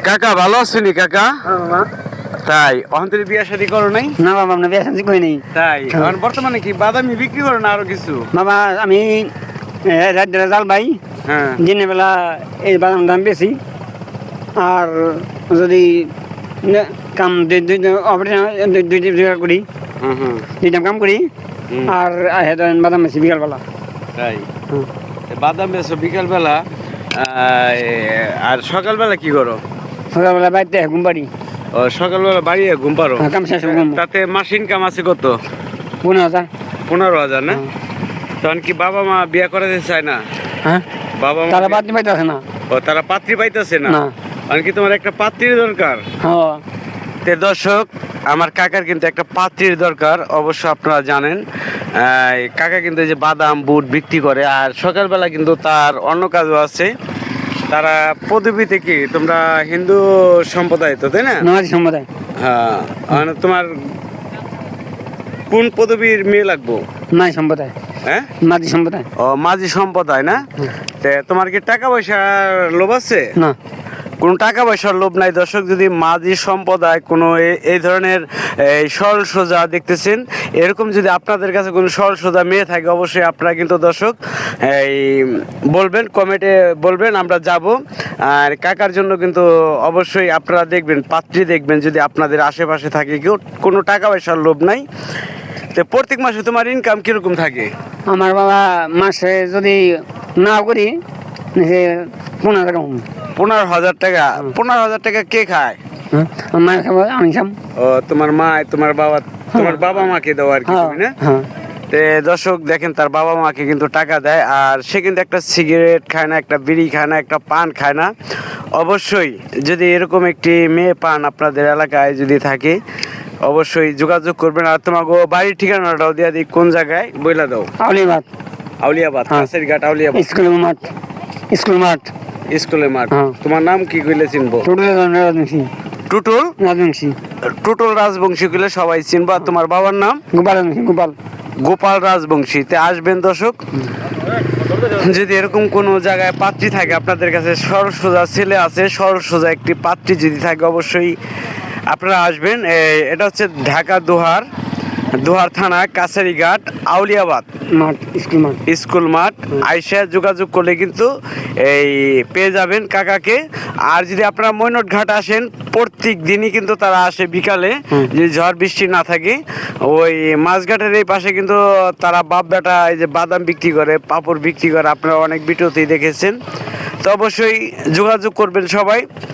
কাকা ভালো আছেনি কাকা? তাই অন্তরে বিয়া শাদী করো নাই? না বাবা, আমরা বিয়ে শান্তি করি নাই। তাই এখন বর্তমানে কি বাদামি বিক্রি করো না আরো কিছু? বাবা আমি রাত জাল ভাই, হ্যাঁ দিনের বেলা এই বাদাম দাম বেশি। আর যদি কাম দুই করি, দুইটা কাম করি। আর বাদাম বেশি বিকালবেলা। তাই বাদাম বেছো বিকাল বেলা, আর সকালবেলা কি করো? সকালবেলা বাড়িতে ঘুম পাড়ি। ও সকালবেলা বাড়ি ঘুম পারো? কাম শেষ ঘুম। তাতে মাস ইনকাম আছে কত? 15,000। 15,000 না? তখন কি বাবা মা বিয়া করাতে চায় না? হ্যাঁ, বাবা মা তারা পাত্রী পাইতেছে না। ও তারা পাত্রী পাইতেছে না? না। আর কি তোমার একটা পাত্রীর দরকার? হ্যাঁ, তে দর্শক, আমার কাকার কিন্তু একটা পাত্রীর দরকার, অবশ্য আপনারা জানেন। কাকা কিন্তু এই যে বাদাম বুট বিক্রি করে, আর সকালবেলা কিন্তু তার অন্য কাজও আছে। তারা পদবীতে কি তোমরা হিন্দু সম্প্রদায় তো, তাই না? নামাজি সম্প্রদায়। হ্যাঁ, মানে তোমার কোন পদবীর মেয়ে লাগবো? নাই সম্প্রদায়। হ্যাঁ, মাঝি সম্প্রদায়। ও মাঝি সম্প্রদায় না? তে তোমার কি টাকা পয়সার লোভ আছে? না, কোনো টাকা পয়সার লোভ নাই। দর্শক, যদি মাঝি সম্প্রদায় কোনো এই ধরনের এই সরল সোজা দেখতেছেন, এরকম যদি আপনাদের কাছে কোনো সরল সোজা মেয়ে থাকে, অবশ্যই আপনারা কিন্তু দর্শক এই বলবেন, কমেন্টে বলবেন, আমরা যাব। আর কাকার জন্য কিন্তু অবশ্যই আপনারা দেখবেন, পাত্রী দেখবেন যদি আপনাদের আশেপাশে থাকে কেউ, কোনো টাকা পয়সার লোভ নাই। তো প্রত্যেক মাসে তোমার ইনকাম কিরকম থাকে? আমার বাবা মাসে যদি না করি 15,000 টাকা। 15,000 টাকা? 15,000 টাকা কে খায়? মায়ের খাবো, আমি খাম। ও তোমার মা, তোমার বাবা, তোমার বাবা মাকে দাও আর কি, তুমি না? হ্যাঁ। তে দর্শক দেখেন, তার বাবা মাকে কিন্তু টাকা দেয়, আর সে কিন্তু একটা সিগারেট খায় না, একটা বিড়ি খায় না, একটা পান খায় না। অবশ্যই যদি এরকম একটি মেয়ে পান আপনাদের এলাকায় যদি থাকে, অবশ্যই যোগাযোগ করবেন। আর তোমাকে বাড়ির ঠিকানাটাও দিয়ে দিই, কোন জায়গায় বইলা দাও? আউলিয়াবাদ। আউলিয়াবাদ, কাছের ঘাট, আউলিয়াবাদ। স্কুলের মাঠ। স্কুল মাঠ। স্কুলের মাঠ। হ্যাঁ। তোমার নাম কি কইলে চিনবো? রাজবংশী। টুটুল রাজবংশী। টুটুল রাজবংশী কইলে সবাই চিনবা। তোমার বাবার নাম? গোপাল রাজবংশী। গোপাল। গোপাল রাজবংশীতে আসবেন দর্শক। যদি এরকম কোনো জায়গায় পাত্রী থাকে আপনাদের কাছে, সরল সোজা ছেলে আছে, সরল সোজা একটি পাত্রী যদি থাকে, অবশ্যই আপনারা আসবেন। এটা হচ্ছে ঢাকা দোহার থানা, কাছারিঘাট, আউলিয়াবাদ মাঠ। স্কুল মাঠ। স্কুল মাঠ। আইসা যোগাযোগ করলে কিন্তু এই পেয়ে যাবেন কাকাকে। আর যদি আপনারা মৈনট ঘাট আসেন, প্রত্যেক দিনই কিন্তু তারা আসে বিকালে, যদি ঝড় বৃষ্টি না থাকে। ওই মাছঘাটের এই পাশে কিন্তু তারা বাপ বেটা এই যে বাদাম বিক্রি করে, পাঁপড় বিক্রি করে, আপনারা অনেক ভিডিওতেই দেখেছেন। তো অবশ্যই যোগাযোগ করবেন সবাই।